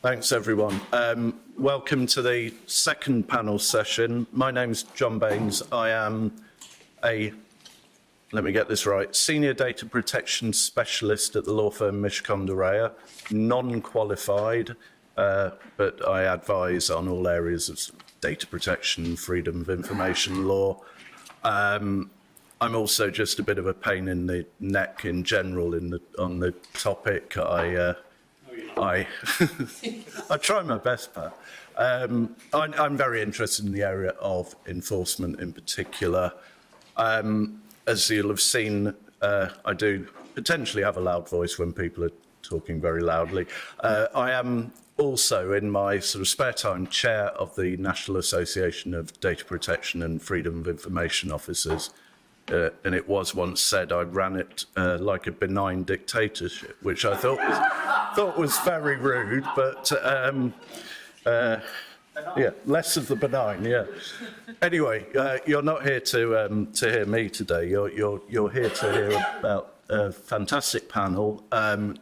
Thanks, everyone. Welcome to the second panel session. My name's John Baines. I am let me get this right, Senior Data Protection Specialist at the law firm Mishcon, non-qualified, but I advise on all areas of data protection, freedom of information law. I'm also just a bit of a pain in the neck in general on the topic. I try my best, Pat. I'm very interested in the area of enforcement in particular. As you'll have seen, I do potentially have a loud voice when people are talking very loudly. I am also, in my sort of spare time, chair of the National Association of Data Protection and Freedom of Information Officers. And it was once said I ran it like a benign dictatorship, which I thought was very rude, but yeah, less of the benign. Yeah. Anyway, you're not here to hear me today. You're here to hear about a fantastic panel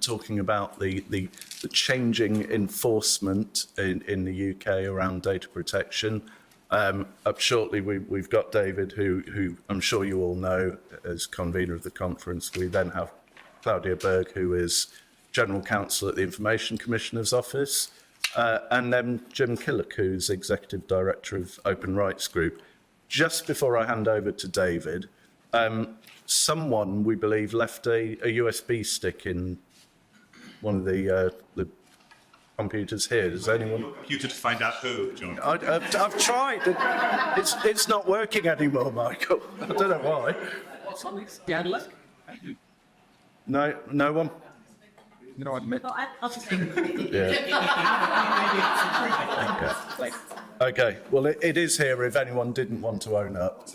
talking about the changing enforcement in the UK around data protection. Up shortly, we've got David, who I'm sure you all know as convener of the conference. We then have Claudia Berg, who is General Counsel at the Information Commissioner's Office, and then Jim Killock, who's Executive Director of Open Rights Group. Just before I hand over to David, someone, we believe, left a USB stick in one of the computers here. Does anyone? Your computer to find out who, John. I've tried. It's not working anymore, Michael. I don't know why. What's on this? Yeah, look. No one. You know what I meant? I'll just think. Okay. Well, it is here if anyone didn't want to own up.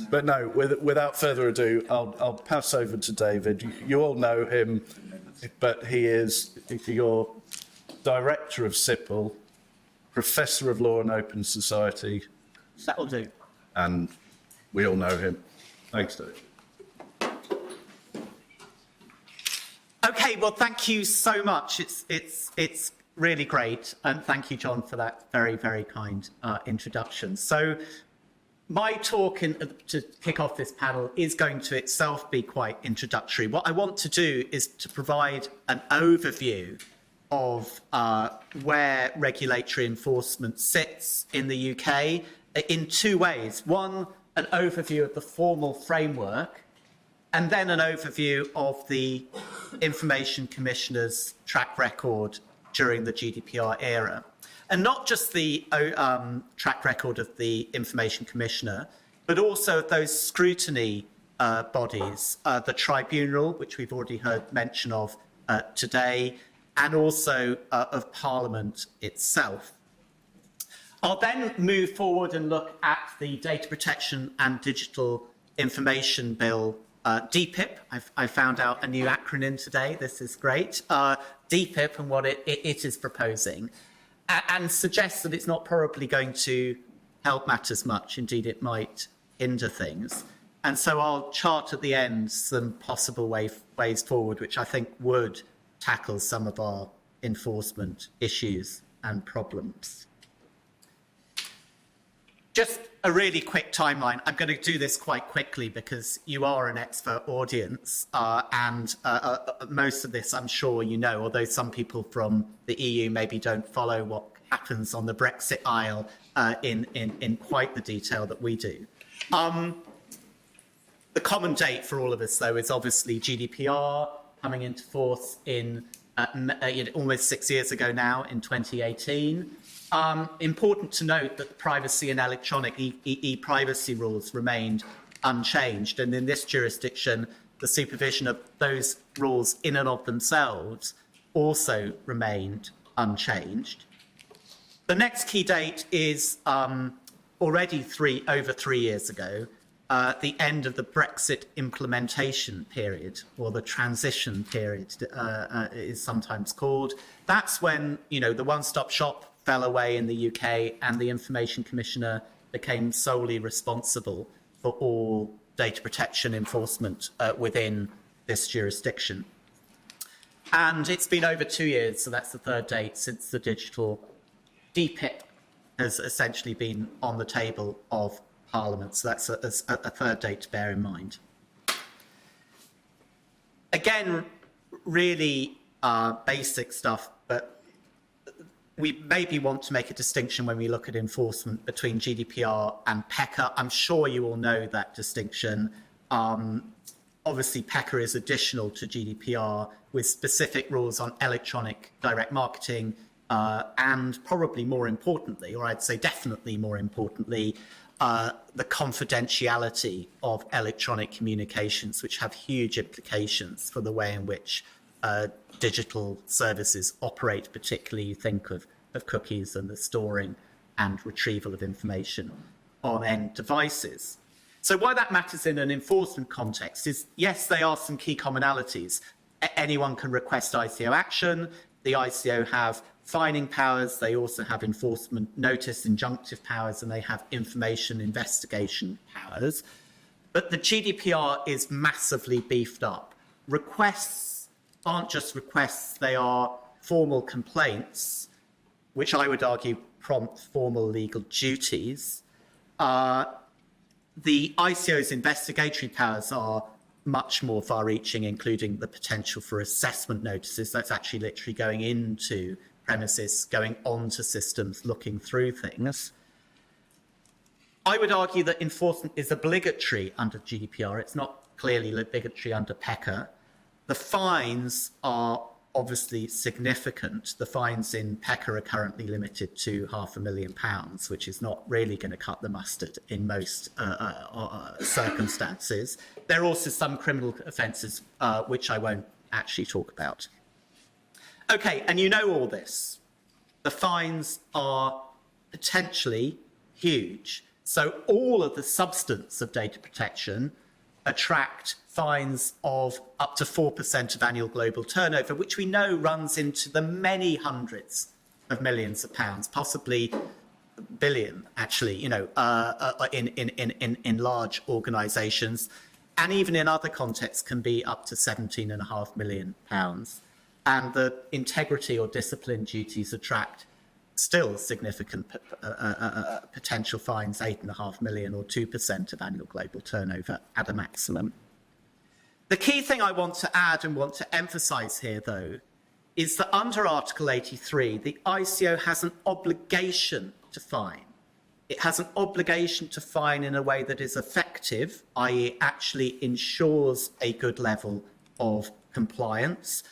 But no, without further ado, I'll pass over to David. You all know him, but he is your Director of CIPIL, Professor of Law and Open Society. That'll do. And we all know him. Thanks, Dave. Okay, well, thank you so much. It's really great, and thank you, John, for that very, very kind introduction. So, my talk to kick off this panel is going to itself be quite introductory. What I want to do is to provide an overview of where regulatory enforcement sits in the UK in two ways. One, an overview of the formal framework, and then an overview of the Information Commissioner's track record during the GDPR era. And not just the track record of the Information Commissioner, but also of those scrutiny bodies, the Tribunal, which we've already heard mention of today, and also of Parliament itself. I'll then move forward and look at the Data Protection and Digital Information Bill, DPIP. I found out a new acronym today. This is great. DPIP and what it is proposing, and suggests that it's not probably going to help matters much. Indeed, it might hinder things. And so I'll chart at the end some possible ways forward, which I think would tackle some of our enforcement issues and problems. Just a really quick timeline. I'm going to do this quite quickly because you are an expert audience, and most of this I'm sure you know, although some people from the EU maybe don't follow what happens on the Brexit aisle in quite the detail that we do. The common date for all of us, though, is obviously GDPR coming into force in almost 6 years ago now, in 2018. Important to note that the privacy and electronic e-privacy rules remained unchanged. And in this jurisdiction, the supervision of those rules in and of themselves also remained unchanged. The next key date is already over 3 years ago, the end of the Brexit implementation period, or the transition period is sometimes called. That's when, the one-stop shop fell away in the UK and the Information Commissioner became solely responsible for all data protection enforcement within this jurisdiction. And it's been over 2 years, so that's the third date since the digital DPIP has essentially been on the table of Parliament. So that's a third date to bear in mind. Again, really basic stuff, but we maybe want to make a distinction when we look at enforcement between GDPR and PECA. I'm sure you all know that distinction. Obviously, PECA is additional to GDPR with specific rules on electronic direct marketing and probably more importantly, or I'd say definitely more importantly, the confidentiality of electronic communications, which have huge implications for the way in which digital services operate, particularly you think of cookies and the storing and retrieval of information on end devices. So why that matters in an enforcement context is, yes, there are some key commonalities. Anyone can request ICO action. The ICO have fining powers. They also have enforcement notice, injunctive powers, and they have information investigation powers. But the GDPR is massively beefed up. Requests aren't just requests, they are formal complaints, which I would argue prompt formal legal duties. The ICO's investigatory powers are much more far-reaching, including the potential for assessment notices. That's actually literally going into premises, going onto systems, looking through things. I would argue that enforcement is obligatory under GDPR. It's not clearly obligatory under PECA. The fines are obviously significant. The fines in PECA are currently limited to £500,000, which is not really going to cut the mustard in most circumstances. There are also some criminal offences, which I won't actually talk about. Okay, and you know all this. The fines are potentially huge. So all of the substance of data protection attract fines of up to 4% of annual global turnover, which we know runs into the many hundreds of millions of pounds, possibly billion, actually, you know, in large organisations, and even in other contexts can be up to £17.5 million. And the integrity or discipline duties attract still significant potential fines, 8.5 million or 2% of annual global turnover at a maximum. The key thing I want to add and want to emphasise here, though, is that under Article 83, the ICO has an obligation to fine. It has an obligation to fine in a way that is effective, i.e. actually ensures a good level of compliance,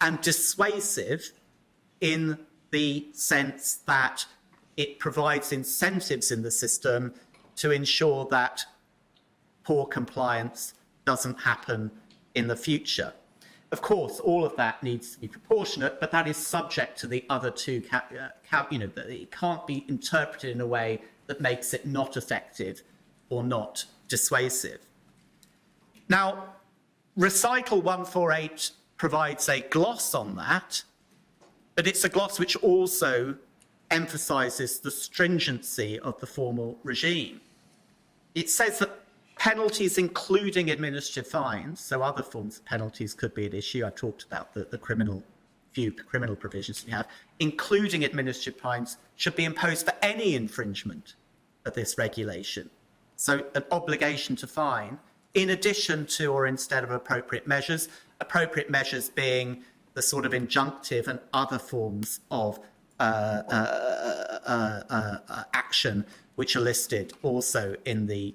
and dissuasive in the sense that it provides incentives in the system to ensure that poor compliance doesn't happen in the future. Of course, all of that needs to be proportionate, but that is subject to the other two, it can't be interpreted in a way that makes it not effective or not dissuasive. Now, Recital 148 provides a gloss on that, but it's a gloss which also emphasises the stringency of the formal regime. It says that penalties, including administrative fines, so other forms of penalties could be at issue. I talked about the criminal provisions we have, including administrative fines, should be imposed for any infringement of this regulation. So an obligation to fine, in addition to or instead of appropriate measures being the sort of injunctive and other forms of action which are listed also in the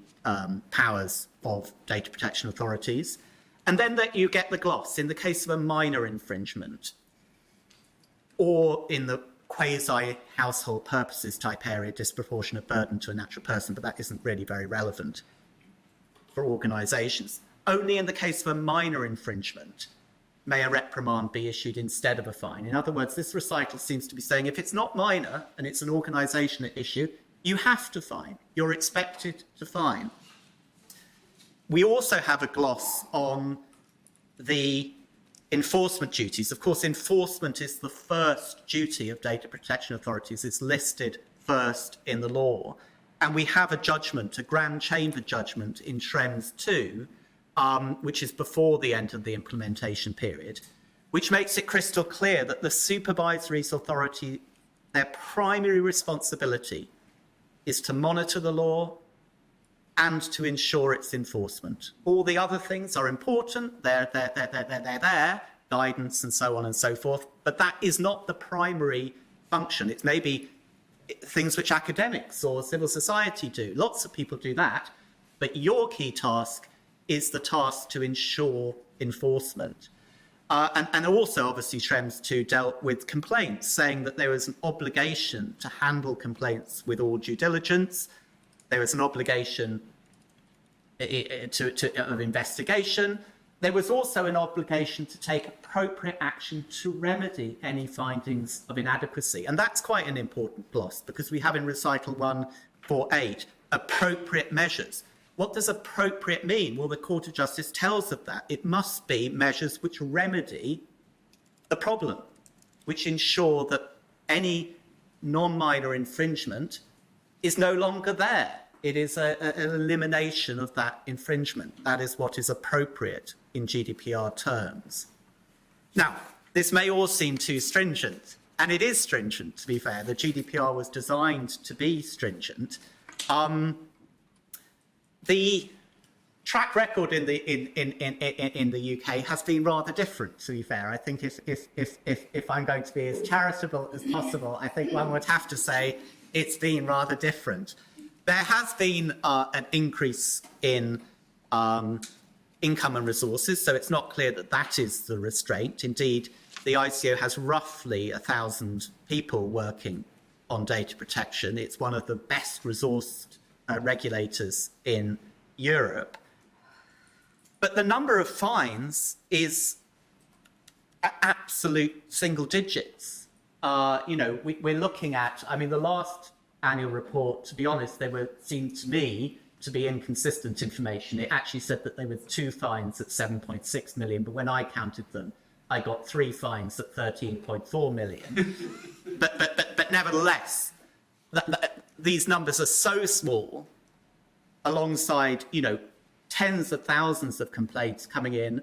powers of data protection authorities. And then that you get the gloss in the case of a minor infringement or in the quasi-household purposes type area, disproportionate burden to a natural person, but that isn't really very relevant for organisations. Only in the case of a minor infringement may a reprimand be issued instead of a fine. In other words, this recital seems to be saying if it's not minor and it's an organisation at issue, you have to fine. You're expected to fine. We also have a gloss on the enforcement duties. Of course, enforcement is the first duty of data protection authorities. It's listed first in the law. And we have a judgment, a Grand Chamber judgment in Schrems 2, which is before the end of the implementation period, which makes it crystal clear that the supervisory authority, their primary responsibility is to monitor the law and to ensure its enforcement. All the other things are important, they're there, guidance and so on and so forth, but that is not the primary function. It's maybe things which academics or civil society do. Lots of people do that, but your key task is the task to ensure enforcement. And also, obviously, Schrems 2 dealt with complaints, saying that there was an obligation to handle complaints with all due diligence. There was an obligation of investigation. There was also an obligation to take appropriate action to remedy any findings of inadequacy. And that's quite an important gloss, because we have in recital 148 appropriate measures. What does appropriate mean? Well, the Court of Justice tells us that. It must be measures which remedy the problem, which ensure that any non-minor infringement is no longer there. It is an elimination of that infringement. That is what is appropriate in GDPR terms. Now, this may all seem too stringent, and it is stringent, to be fair. The GDPR was designed to be stringent. The track record in the UK has been rather different, to be fair. I think if I'm going to be as charitable as possible, I think one would have to say it's been rather different. There has been an increase in income and resources, so it's not clear that that is the restraint. Indeed, the ICO has roughly 1,000 people working on data protection. It's one of the best resourced regulators in Europe. But the number of fines is absolute single digits. We're looking at, I mean, the last annual report, to be honest, seemed to me to be inconsistent information. It actually said that there were 2 fines at 7.6 million, but when I counted them, I got 3 fines at 13.4 million. but nevertheless, these numbers are so small, alongside, tens of thousands of complaints coming in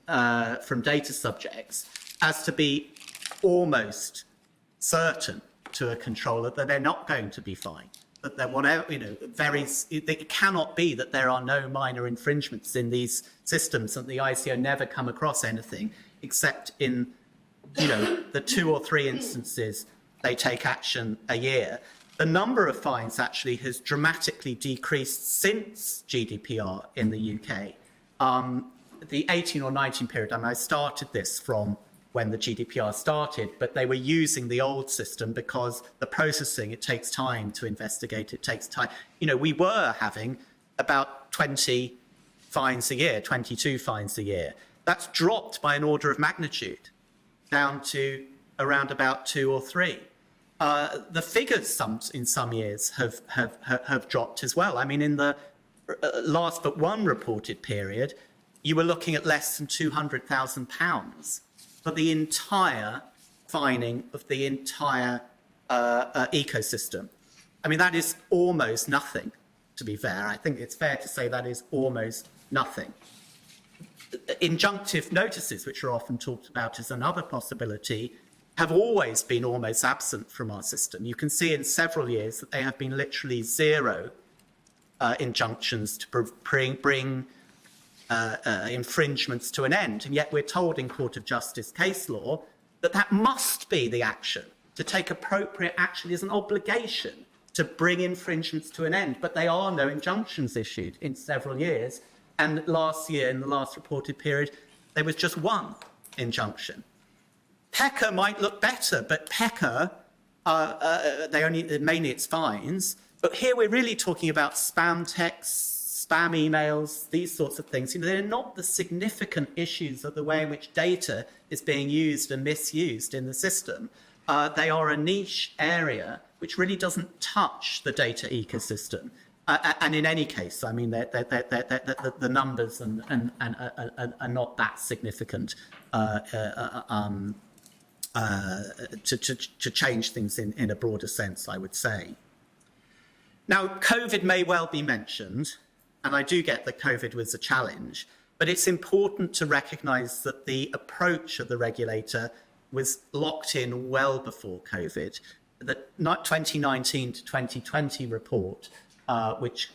from data subjects, as to be almost certain to a controller that they're not going to be fined. That they're whatever, it cannot be that there are no minor infringements in these systems, and the ICO never come across anything except in, the 2 or 3 instances they take action a year. The number of fines actually has dramatically decreased since GDPR in the UK. The 18 or 19 period, I started this from when the GDPR started, but they were using the old system because the processing, it takes time to investigate, it takes time. We were having about 20 fines a year, 22 fines a year. That's dropped by an order of magnitude down to around about 2 or 3. The figures in some years have dropped as well. I mean, in the last but one reported period, you were looking at less than £200,000 for the entire fining of the entire ecosystem. I mean, that is almost nothing, to be fair. I think it's fair to say that is almost nothing. Injunctive notices, which are often talked about as another possibility, have always been almost absent from our system. You can see in several years that they have been literally 0 injunctions to bring infringements to an end. And yet we're told in Court of Justice case law that that must be the action. To take appropriate action is an obligation to bring infringements to an end. But there are no injunctions issued in several years. And last year, in the last reported period, there was just 1 injunction. PECA might look better, but PECA, mainly it's fines. But here we're really talking about spam texts, spam emails, these sorts of things. They're not the significant issues of the way in which data is being used and misused in the system. They are a niche area which really doesn't touch the data ecosystem. And in any case, I mean, the numbers are not that significant to change things in a broader sense, I would say. Now, COVID may well be mentioned, and I do get that COVID was a challenge, But it's important to recognise that the approach of the regulator was locked in well before COVID. The 2019 to 2020 report, which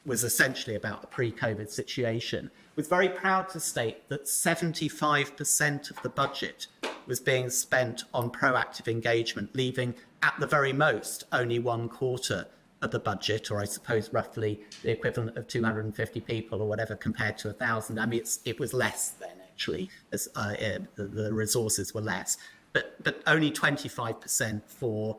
was essentially about the pre-COVID situation, was very proud to state that 75% of the budget was being spent on proactive engagement, leaving at the very most only 1/4 of the budget, or I suppose roughly the equivalent of 250 people or whatever compared to 1,000. I mean, it was less then actually, as the resources were less, but only 25% for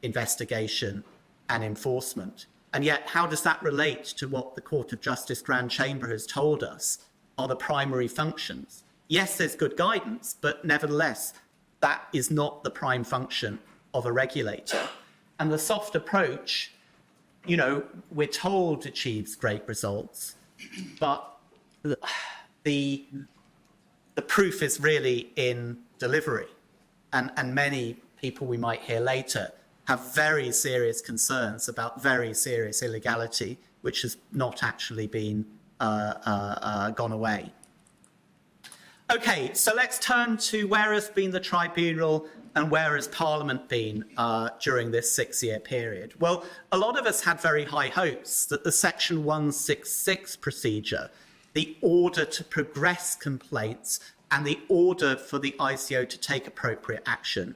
investigation and enforcement. And yet, how does that relate to what the Court of Justice Grand Chamber has told us are the primary functions? Yes, there's good guidance, but nevertheless, that is not the prime function of a regulator. And the soft approach, you know, we're told achieves great results, but the proof is really in delivery. And many people we might hear later have very serious concerns about very serious illegality, which has not actually been gone away. Okay, so let's turn to where has been the tribunal and where has Parliament been during this 6-year period. Well, a lot of us had very high hopes that the Section 166 procedure, the order to progress complaints and the order for the ICO to take appropriate action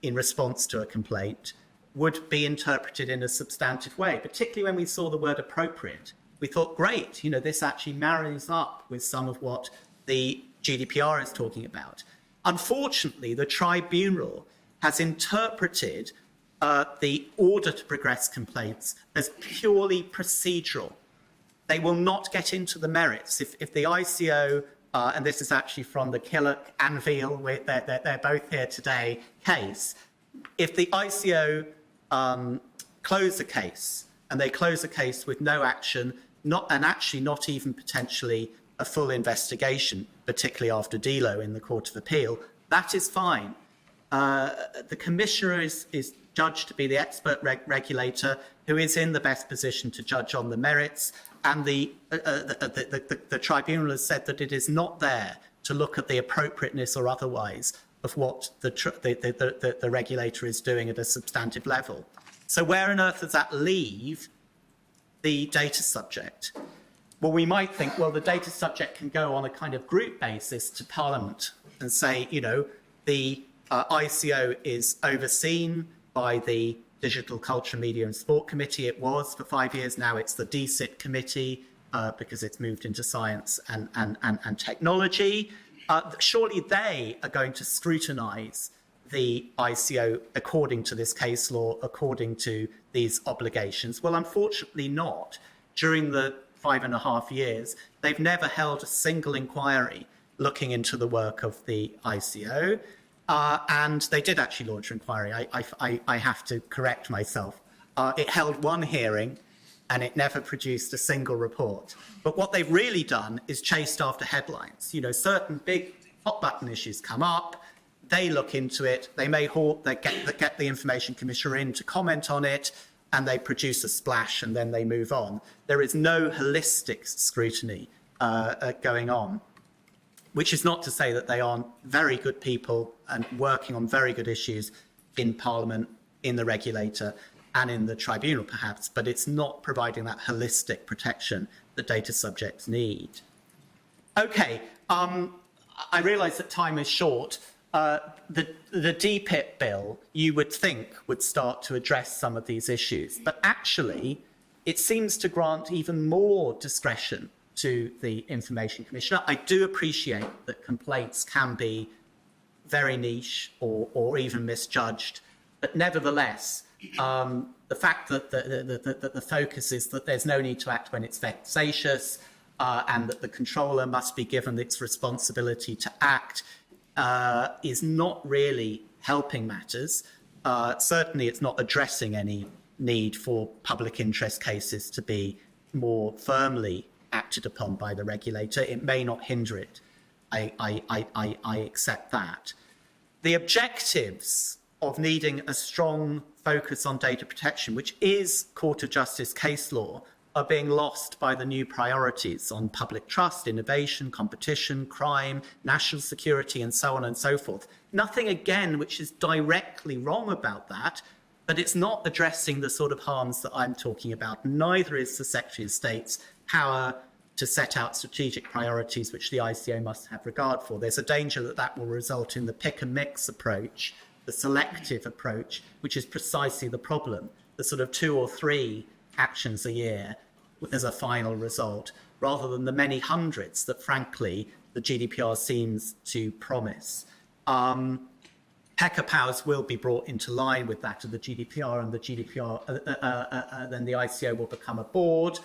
in response to a complaint, would be interpreted in a substantive way, particularly when we saw the word appropriate. We thought, great, you know, this actually marries up with some of what the GDPR is talking about. Unfortunately, the tribunal has interpreted the order to progress complaints as purely procedural. They will not get into the merits. If the ICO, and this is actually from the Killock and Veal, they're both here today, case, if the ICO close a case, and they close a case with no action, and actually not even potentially a full investigation, particularly after DELO in the Court of Appeal, that is fine. The Commissioner is judged to be the expert regulator who is in the best position to judge on the merits, and the tribunal has said that it is not there to look at the appropriateness or otherwise of what the regulator is doing at a substantive level. So where on earth does that leave the data subject? Well, we might think, well, the data subject can go on a kind of group basis to Parliament and say, you know, the ICO is overseen by the Digital Culture, Media and Sport Committee. It was for 5 years. Now it's the DCIT committee because it's moved into science and technology. Surely they are going to scrutinise the ICO according to this case law, according to these obligations. Well, unfortunately not. During the 5.5 years, they've never held a single inquiry looking into the work of the ICO. And they did actually launch an inquiry. I have to correct myself. It held one hearing and it never produced a single report. But what they've really done is chased after headlines. You know, certain big hot button issues come up, they look into it, they get the Information Commissioner in to comment on it, and they produce a splash and then they move on. There is no holistic scrutiny going on, which is not to say that they aren't very good people and working on very good issues in Parliament, in the regulator and in the tribunal perhaps, but it's not providing that holistic protection that data subjects need. Okay, I realise that time is short. The DPIP bill, you would think, would start to address some of these issues, but actually it seems to grant even more discretion to the Information Commissioner. I do appreciate that complaints can be very niche or even misjudged, but nevertheless, the fact that the focus is that there's no need to act when it's vexatious and that the controller must be given its responsibility to act is not really helping matters. Certainly it's not addressing any need for public interest cases to be more firmly acted upon by the regulator. It may not hinder it. I accept that. The objectives of needing a strong focus on data protection, which is Court of Justice case law, are being lost by the new priorities on public trust, innovation, competition, crime, national security, and so on and so forth. Nothing, again, which is directly wrong about that, but it's not addressing the sort of harms that I'm talking about. Neither is the Secretary of State's power to set out strategic priorities which the ICO must have regard for. There's a danger that that will result in the pick and mix approach, the selective approach, which is precisely the problem, the sort of 2 or 3 actions a year as a final result, rather than the many hundreds that, frankly, the GDPR seems to promise. PECA powers will be brought into line with that of the GDPR, and the GDPR, then the ICO will become a board.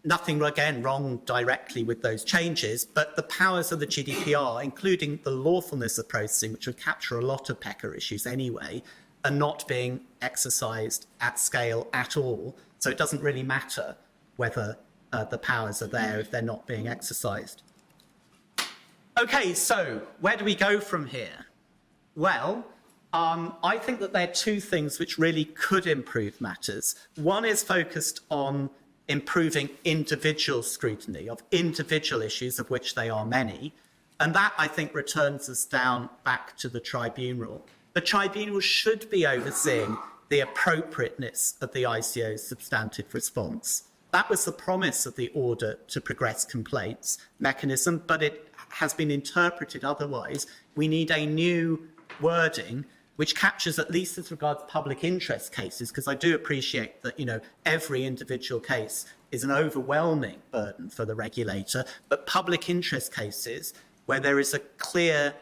Nothing, again, wrong directly with those changes, but the powers of the GDPR, including the lawfulness of processing, which would capture a lot of PECA issues anyway, are not being exercised at scale at all. So it doesn't really matter whether the powers are there if they're not being exercised. Okay, so where do we go from here? Well, I think that there are 2 things which really could improve matters. One is focused on improving individual scrutiny of individual issues, of which there are many. And that, I think, returns us down back to the tribunal. The tribunal should be overseeing the appropriateness of the ICO's substantive response. That was the promise of the order to progress complaints mechanism, but it has been interpreted otherwise. We need a new wording which captures, at least as regards public interest cases, because I do appreciate that, every individual case is an overwhelming burden for the regulator, but public interest cases where there is a clear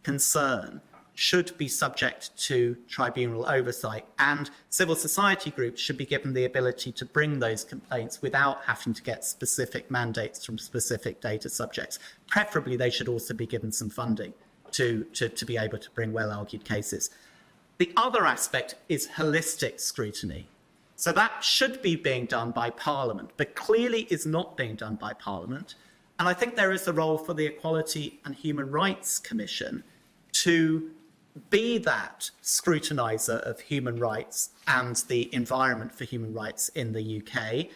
concern should be subject to tribunal oversight, and civil society groups should be given the ability to bring those complaints without having to get specific mandates from specific data subjects. Preferably, they should also be given some funding to be able to bring well-argued cases. The other aspect is holistic scrutiny. So that should be being done by Parliament, but clearly is not being done by Parliament. And I think there is a role for the Equality and Human Rights Commission to be that scrutiniser of human rights and the environment for human rights in the UK,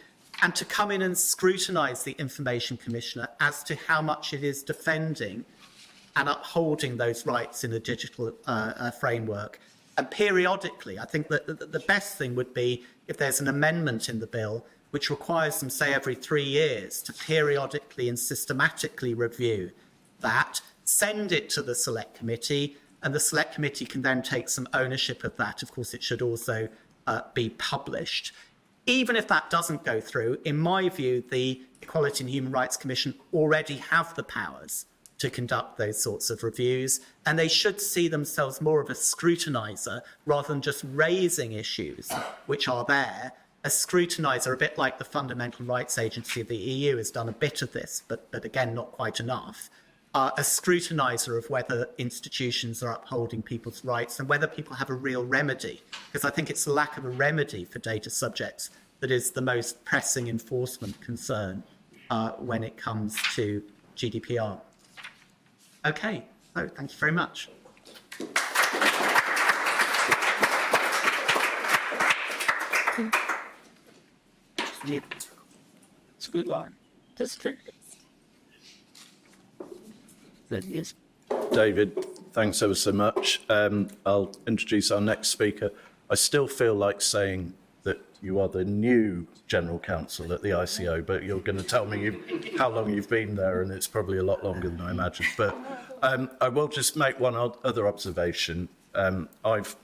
and to come in and scrutinise the Information Commissioner as to how much it is defending and upholding those rights in a digital framework. And periodically, I think that the best thing would be if there's an amendment in the bill which requires them, say, every 3 years to periodically and systematically review that, send it to the Select Committee, and the Select Committee can then take some ownership of that. Of course, it should also be published. Even if that doesn't go through, in my view, the Equality and Human Rights Commission already have the powers to conduct those sorts of reviews, and they should see themselves more of a scrutiniser rather than just raising issues which are there. A scrutiniser, a bit like the Fundamental Rights Agency of the EU has done a bit of this, but again, not quite enough. A scrutiniser of whether institutions are upholding people's rights and whether people have a real remedy, because I think it's the lack of a remedy for data subjects that is the most pressing enforcement concern when it comes to GDPR. Okay, so thank you very much. It's a good line. David, thanks ever so much. I'll introduce our next speaker. I still feel like saying that you are the new General Counsel at the ICO, but you're going to tell me how long you've been there, and it's probably a lot longer than I imagined. But I will just make one other observation. I've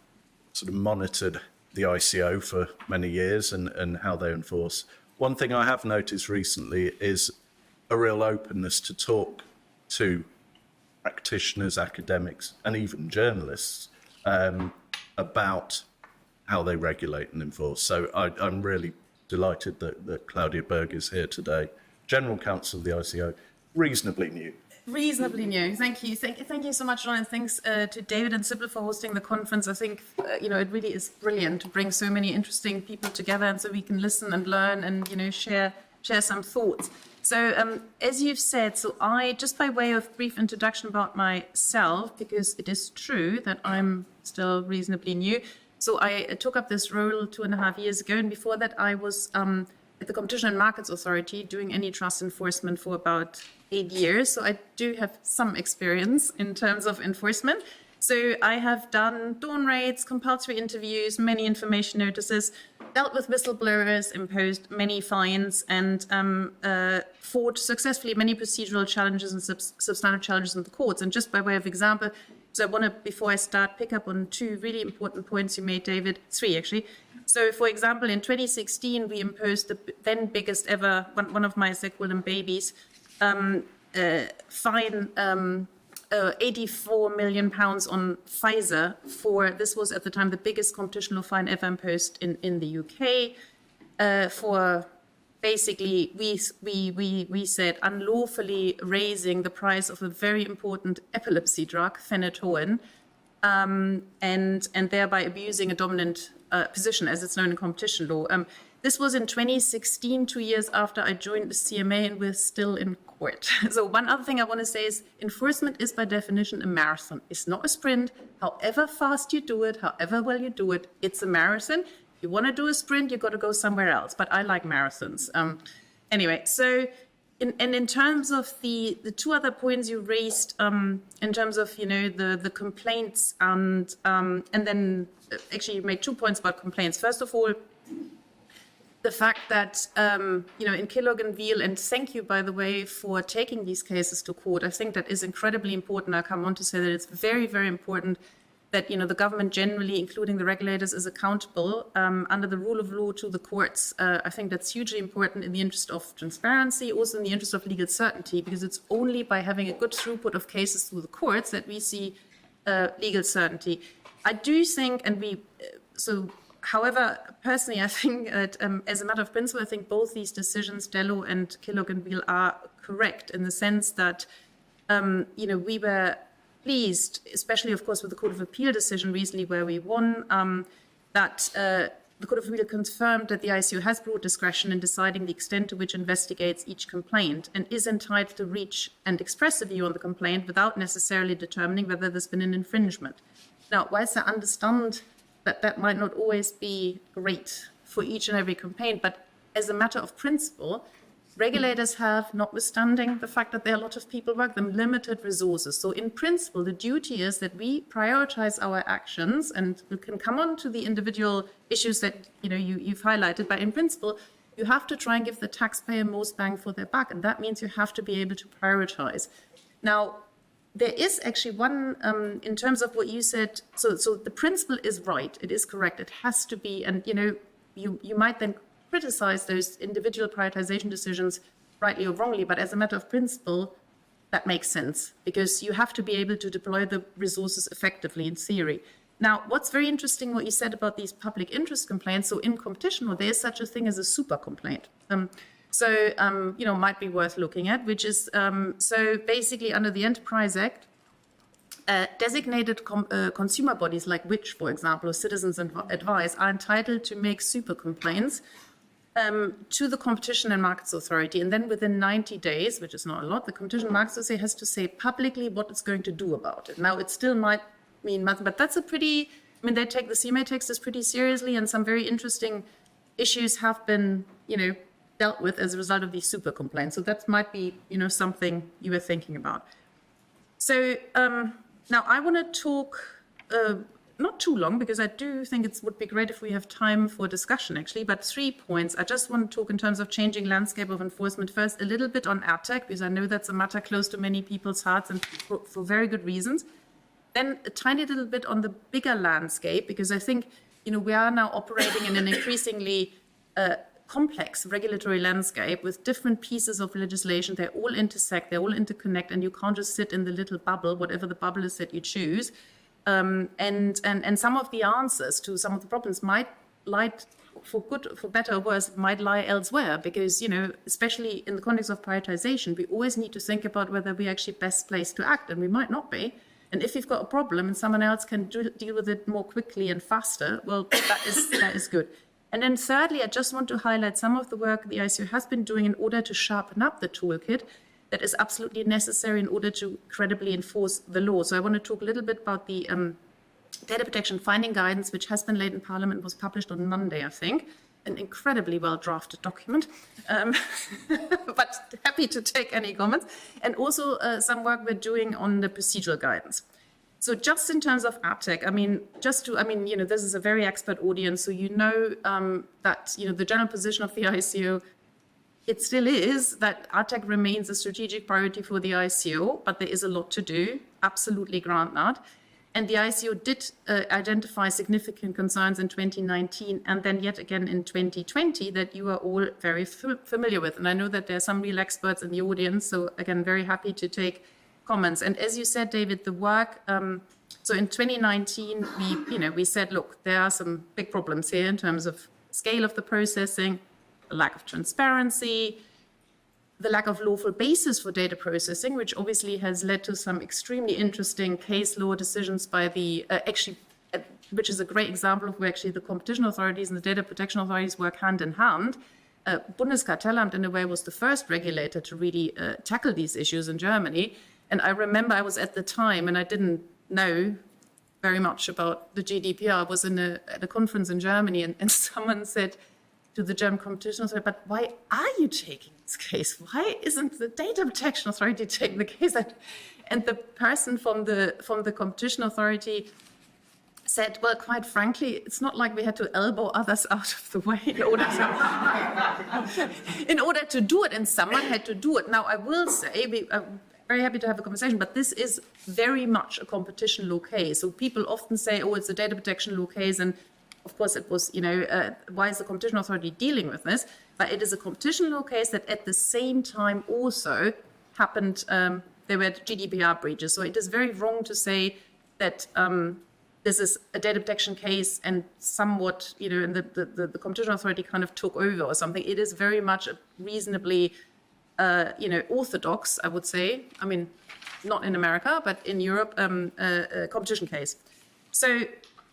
sort of monitored the ICO for many years and how they enforce. One thing I have noticed recently is a real openness to talk to practitioners, academics, and even journalists about how they regulate and enforce. So I'm really delighted that Claudia Berg is here today. General Counsel of the ICO, reasonably new. Reasonably new. Thank you. Thank you so much, John, and thanks to David and CIPIL for hosting the conference. I think, it really is brilliant to bring so many interesting people together, and so we can listen and learn and, share some thoughts. So as you've said, so I, just by way of brief introduction about myself, because it is true that I'm still reasonably new. So I took up this role 2.5 years ago, and before that I was at the Competition and Markets Authority doing antitrust enforcement for about 8 years. So I do have some experience in terms of enforcement. So I have done dawn raids, compulsory interviews, many information notices, dealt with whistleblowers, imposed many fines, and fought successfully many procedural challenges and substantive challenges in the courts. And just by way of example, so I want to, before I start, pick up on 2 really important points you made, David, 3 actually. So, for example, in 2016, we imposed the then biggest ever, one of my, as I call them, babies, fine, 84 million pounds on Pfizer for, this was at the time the biggest competition law fine ever imposed in the UK, for basically, we said unlawfully raising the price of a very important epilepsy drug, phenytoin, and thereby abusing a dominant position, as it's known in competition law. This was in 2016, 2 years after I joined the CMA, and we're still in court. So one other thing I want to say is enforcement is by definition a marathon. It's not a sprint. However fast you do it, however well you do it, it's a marathon. If you want to do a sprint, you've got to go somewhere else. But I like marathons. Anyway, so in terms of the 2 other points you raised, in terms of, you know, the complaints, and then actually you made 2 points about complaints. First of all, the fact that, you know, in Killock and Veal, and thank you, by the way, for taking these cases to court. I think that is incredibly important. I'll come on to say that it's very, very important that, you know, the government generally, including the regulators, is accountable under the rule of law to the courts. I think that's hugely important in the interest of transparency, also in the interest of legal certainty, because it's only by having a good throughput of cases through the courts that we see legal certainty. I do think, however, personally, I think that as a matter of principle, I think both these decisions, Dello and Killock and Veal, are correct in the sense that, you know, we were pleased, especially, of course, with the Court of Appeal decision recently where we won, that the Court of Appeal confirmed that the ICO has broad discretion in deciding the extent to which it investigates each complaint and is entitled to reach and express a view on the complaint without necessarily determining whether there's been an infringement. Now, whilst I understand that might not always be great for each and every complaint, but as a matter of principle, regulators have, notwithstanding the fact that there are a lot of people work them, limited resources. So in principle, the duty is that we prioritize our actions, and we can come on to the individual issues that, you know, you've highlighted, but in principle, you have to try and give the taxpayer most bang for their buck, and that means you have to be able to prioritize. Now, there is actually one, in terms of what you said, so the principle is right, it is correct, it has to be, and, you know, you might then criticize those individual prioritization decisions rightly or wrongly, but as a matter of principle, that makes sense, because you have to be able to deploy the resources effectively in theory. Now, what's very interesting, what you said about these public interest complaints, so in competition law, there is such a thing as a super complaint. You know, might be worth looking at, which is, so basically under the Enterprise Act, designated consumer bodies like which, for example, or Citizens Advice are entitled to make super complaints to the Competition and Markets Authority. And then within 90 days, which is not a lot, the Competition and Markets Authority has to say publicly what it's going to do about it. Now, it still might mean months, but that's a pretty, I mean, the CMA takes this pretty seriously, and some very interesting issues have been, you know, dealt with as a result of these super complaints. So that might be, you know, something you were thinking about. So now I want to talk, not too long, because I do think it would be great if we have time for discussion, actually, but 3 points. I just want to talk in terms of changing landscape of enforcement. First, a little bit on AdTech, because I know that's a matter close to many people's hearts, and for very good reasons. Then a tiny little bit on the bigger landscape, because I think, you know, we are now operating in an increasingly complex regulatory landscape with different pieces of legislation. They all intersect, they all interconnect, and you can't just sit in the little bubble, whatever the bubble is that you choose. And some of the answers to some of the problems might lie, for better or worse, might lie elsewhere, because, you know, especially in the context of prioritization, we always need to think about whether we're actually best placed to act, and we might not be. And if you've got a problem and someone else can deal with it more quickly and faster, well, that is good. And then thirdly, I just want to highlight some of the work the ICO has been doing in order to sharpen up the toolkit that is absolutely necessary in order to credibly enforce the law. So I want to talk a little bit about the data protection finding guidance, which has been laid in Parliament, was published on Monday, I think. An incredibly well-drafted document, but happy to take any comments. And also some work we're doing on the procedural guidance. So just in terms of AdTech, this is a very expert audience, so that, the general position of the ICO, it still is that AdTech remains a strategic priority for the ICO, but there is a lot to do, absolutely grant that. And the ICO did identify significant concerns in 2019 and then yet again in 2020 that you are all very familiar with. And I know that there are some real experts in the audience, so again, very happy to take comments. And as you said, David, the work, so in 2019, we said, look, there are some big problems here in terms of scale of the processing, the lack of transparency, the lack of lawful basis for data processing, which obviously has led to some extremely interesting case law decisions by the, which is a great example of where actually the competition authorities and the data protection authorities work hand in hand. Bundeskartellamt, in a way, was the first regulator to really tackle these issues in Germany. And I remember I was at the time, and I didn't know very much about the GDPR. I was at a conference in Germany, and someone said to the German competition authority, but why are you taking this case? Why isn't the data protection authority taking the case? And the person from the competition authority said, well, quite frankly, it's not like we had to elbow others out of the way in order to do it, and someone had to do it. Now, I will say, I'm very happy to have a conversation, but this is very much a competition law case. So people often say, oh, it's a data protection law case, and of course, it was, why is the competition authority dealing with this? But it is a competition law case that at the same time also happened, there were GDPR breaches. So it is very wrong to say that this is a data protection case and somewhat, and the competition authority kind of took over or something. It is very much a reasonably, orthodox, I would say. I mean, not in America, but in Europe, a competition case. So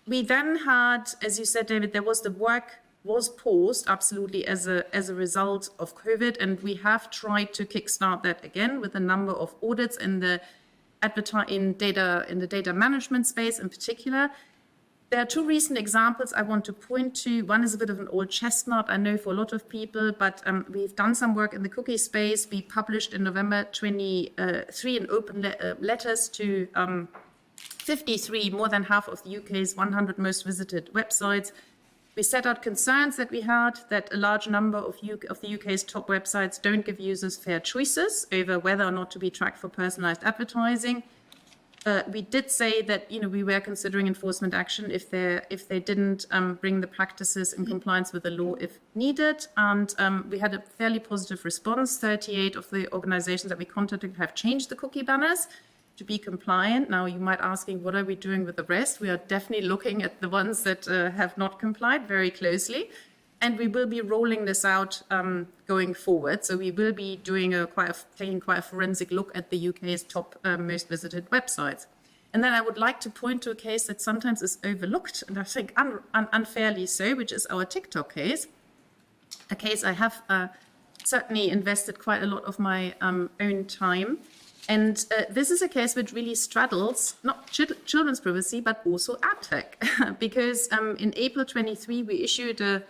we then had, as you said, David, the work was paused absolutely as a result of COVID, and we have tried to kickstart that again with a number of audits in the data management space in particular. There are two recent examples I want to point to. One is a bit of an old chestnut, I know, for a lot of people, but we've done some work in the cookie space. We published in November 23 an open letters to 53, more than half of the UK's 100 most visited websites. We set out concerns that we had that a large number of the UK's top websites don't give users fair choices over whether or not to be tracked for personalized advertising. We did say that we were considering enforcement action if they didn't bring the practices in compliance with the law if needed, and we had a fairly positive response. 38 of the organizations that we contacted have changed the cookie banners to be compliant. Now, you might asking, what are we doing with the rest? We are definitely looking at the ones that have not complied very closely, and we will be rolling this out going forward. So we will be doing taking quite a forensic look at the UK's top most visited websites. And then I would like to point to a case that sometimes is overlooked, and I think unfairly so, which is our TikTok case. A case I have certainly invested quite a lot of my own time. And this is a case which really straddles not children's privacy, but also AdTech, because in April 23, we issued a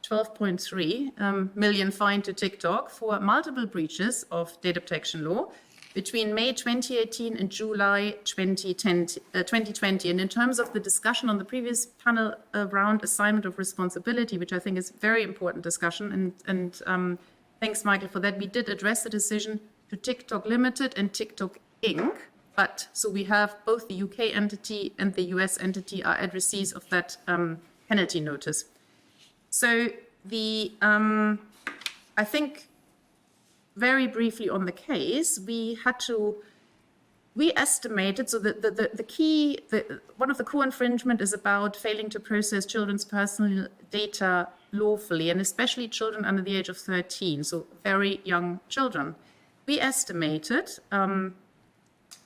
12.3 million fine to TikTok for multiple breaches of data protection law between May 2018 and July 2020. And in terms of the discussion on the previous panel around assignment of responsibility, which I think is a very important discussion, and thanks, Michael, for that, we did address the decision to TikTok Limited and TikTok Inc. But so we have both the UK entity and the US entity are addressees of that penalty notice. So I think very briefly on the case, we estimated, so one of the core infringement is about failing to process children's personal data lawfully, and especially children under the age of 13, so very young children. We estimated, and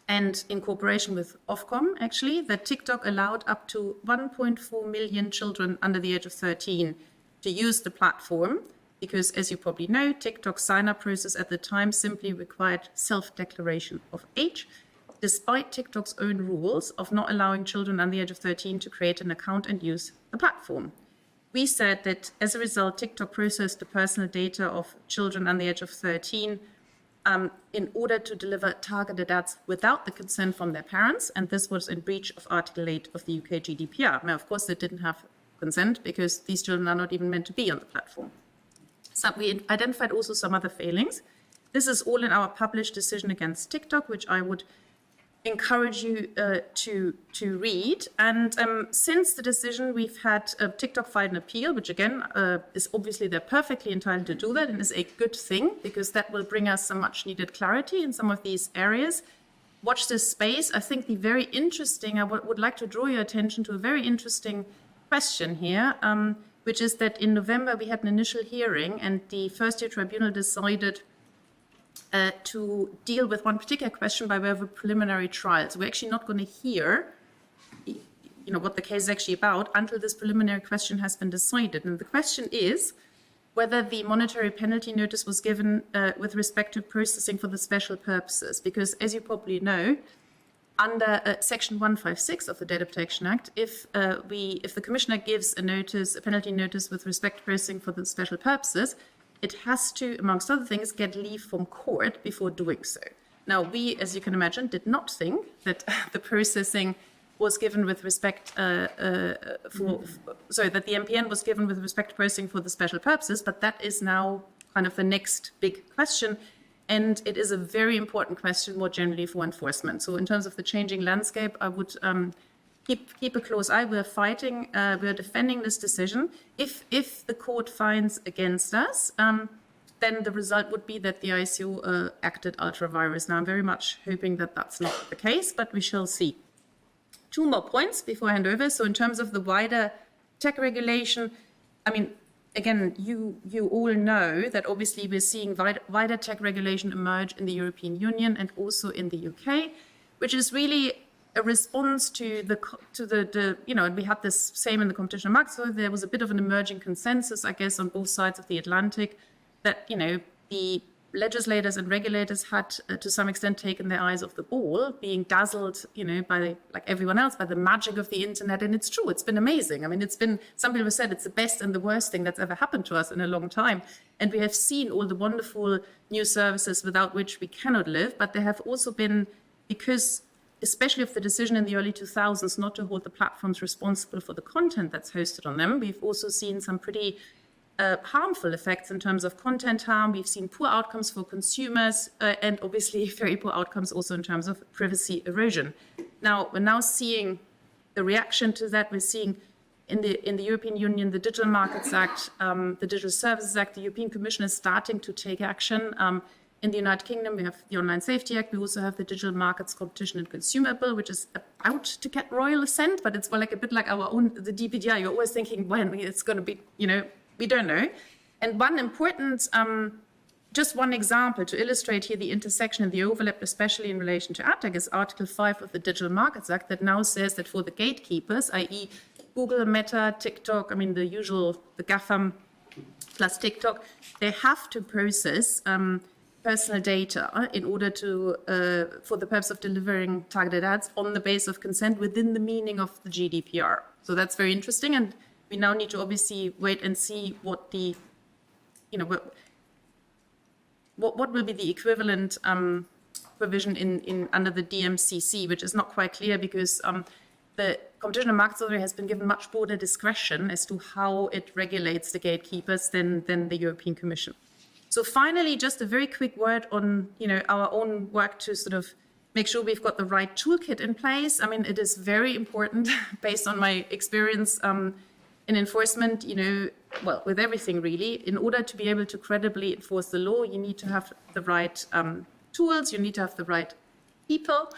in cooperation with Ofcom, actually, that TikTok allowed up to 1.4 million children under the age of 13 to use the platform, because, as you probably know, TikTok's sign-up process at the time simply required self-declaration of age. despite TikTok's own rules of not allowing children under the age of 13 to create an account and use the platform. We said that as a result, TikTok processed the personal data of children under the age of 13 in order to deliver targeted ads without the consent from their parents, and this was in breach of Article 8 of the UK GDPR. Now, of course, they didn't have consent because these children are not even meant to be on the platform. So we identified also some other failings. This is all in our published decision against TikTok, which I would encourage you to read. And since the decision, we've had TikTok filed an appeal, which again is obviously they're perfectly entitled to do that and is a good thing because that will bring us some much needed clarity in some of these areas. Watch this space. I think the very interesting, I would like to draw your attention to a very interesting question here, which is that in November we had an initial hearing and the first year tribunal decided to deal with one particular question by way of a preliminary trial. So we're actually not going to hear, what the case is actually about until this preliminary question has been decided. And the question is whether the monetary penalty notice was given with respect to processing for the special purposes. Because as you probably know, under Section 156 of the Data Protection Act, if the Commissioner gives a penalty notice with respect to processing for the special purposes, it has to, amongst other things, get leave from court before doing so. Now, we, as you can imagine, did not think that the processing was given with respect that the MPN was given with respect to processing for the special purposes, but that is now kind of the next big question. And it is a very important question more generally for enforcement. So in terms of the changing landscape, I would keep a close eye. We're fighting, we're defending this decision. If the court finds against us, then the result would be that the ICO acted ultra vires. Now, I'm very much hoping that that's not the case, but we shall see. 2 more points before I hand over. So in terms of the wider tech regulation, I mean, again, you all know that obviously we're seeing wider tech regulation emerge in the European Union and also in the UK, which is really a response to the and we had this same in the Competition and Markets. So there was a bit of an emerging consensus, I guess, on both sides of the Atlantic that, the legislators and regulators had to some extent taken their eyes off the ball, being dazzled, by, like everyone else, by the magic of the internet. And it's true, it's been amazing. I mean, some people have said it's the best and the worst thing that's ever happened to us in a long time. And we have seen all the wonderful new services without which we cannot live. But there have also been, because especially of the decision in the early 2000s not to hold the platforms responsible for the content that's hosted on them, we've also seen some pretty harmful effects in terms of content harm. We've seen poor outcomes for consumers and obviously very poor outcomes also in terms of privacy erosion. Now, we're now seeing the reaction to that. We're seeing in the European Union, the Digital Markets Act, the Digital Services Act, the European Commission is starting to take action. In the United Kingdom, we have the Online Safety Act. We also have the Digital Markets Competition and Consumer Bill, which is about to get royal assent, but it's a bit like our own, the DPDI. You're always thinking when it's going to be, we don't know. And one important, just one example to illustrate here the intersection and the overlap, especially in relation to ad tech, is Article 5 of the Digital Markets Act that now says that for the gatekeepers, i.e. Google, Meta, TikTok, the usual, the GAFAM plus TikTok, they have to process personal data in order to, for the purpose of delivering targeted ads on the basis of consent within the meaning of the GDPR. So that's very interesting. And we now need to obviously wait and see what the, what will be the equivalent provision in under the DMCC, which is not quite clear because the Competition and Markets Authority has been given much broader discretion as to how it regulates the gatekeepers than the European Commission. So finally, just a very quick word on, our own work to sort of make sure we've got the right toolkit in place. It is very important based on my experience in enforcement, with everything really. In order to be able to credibly enforce the law, you need to have the right tools, you need to have the right people.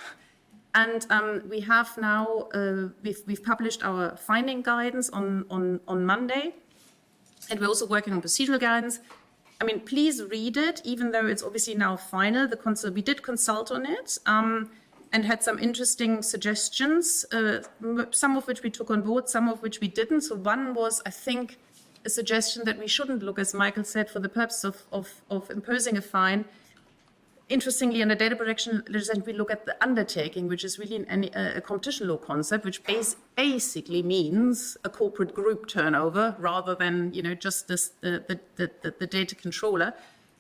And we have now, we've published our finding guidance on Monday, and we're also working on procedural guidance. Please read it, even though it's obviously now final. We did consult on it and had some interesting suggestions, some of which we took on board, some of which we didn't. So one was, I think, a suggestion that we shouldn't look, as Michael said, for the purpose of imposing a fine interestingly, under data protection legislation, we look at the undertaking, which is really a competition law concept, which basically means a corporate group turnover rather than, just the data controller.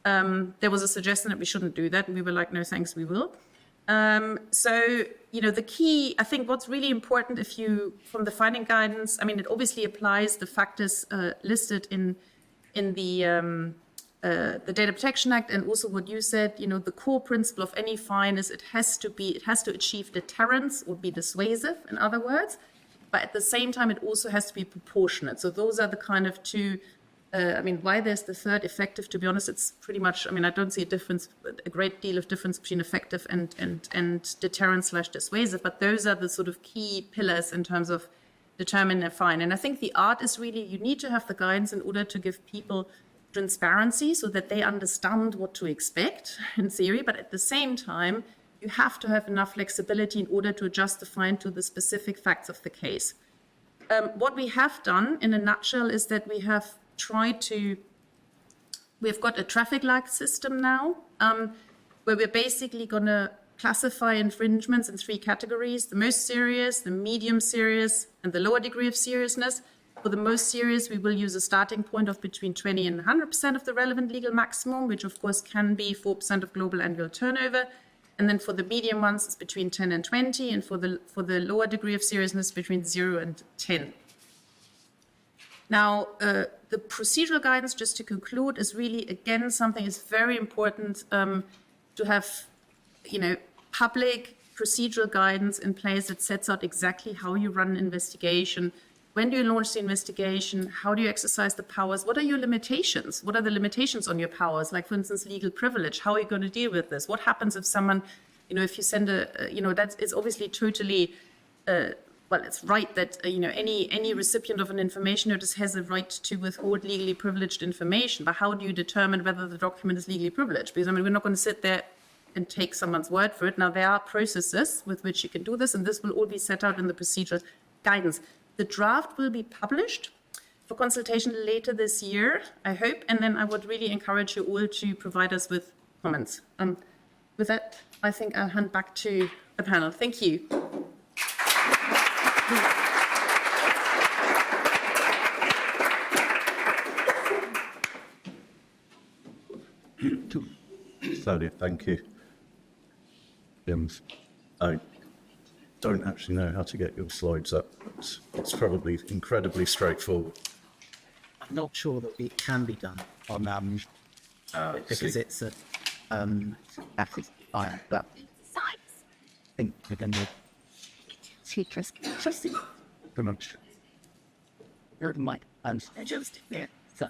There was a suggestion that we shouldn't do that, and we were like, no, thanks, we will. So, the key, I think what's really important from the finding guidance, it obviously applies the factors listed in the Data Protection Act, and also what you said, the core principle of any fine is it has to achieve deterrence or be dissuasive, in other words, but at the same time, it also has to be proportionate. So those are the kind of two, why there's the third, effective, to be honest, it's pretty much, I don't see a great deal of difference between effective and deterrence/dissuasive, but those are the sort of key pillars in terms of determining a fine. And I think the art is really, you need to have the guidance in order to give people transparency so that they understand what to expect in theory, but at the same time, you have to have enough flexibility in order to adjust the fine to the specific facts of the case. What we have done in a nutshell is that we have we've got a traffic light system now, where we're basically going to classify infringements in 3 categories: the most serious, the medium serious, and the lower degree of seriousness. For the most serious, we will use a starting point of between 20 and 100% of the relevant legal maximum, which of course can be 4% of global annual turnover. And then for the medium ones, it's between 10 and 20, and for the lower degree of seriousness, between 0 and 10. Now, the procedural guidance, just to conclude, is really, again, something is very important to have, public procedural guidance in place that sets out exactly how you run an investigation. When do you launch the investigation? How do you exercise the powers? What are your limitations? What are the limitations on your powers? Like, for instance, legal privilege. How are you going to deal with this? What happens if someone, if you send that is obviously totally, it's right that, any recipient of an information notice has a right to withhold legally privileged information. But how do you determine whether the document is legally privileged? Because, we're not going to sit there and take someone's word for it. Now, there are processes with which you can do this, and this will all be set out in the procedural guidance. The draft will be published for consultation later this year, I hope, and then I would really encourage you all to provide us with comments. With that, I think I'll hand back to the panel. Thank you. Claudia, thank you. James, I don't actually know how to get your slides up. It's probably incredibly straightforward. I'm not sure that it can be done on because it's a that is iron, but I think we're going to citrus very much. You're my just there. So.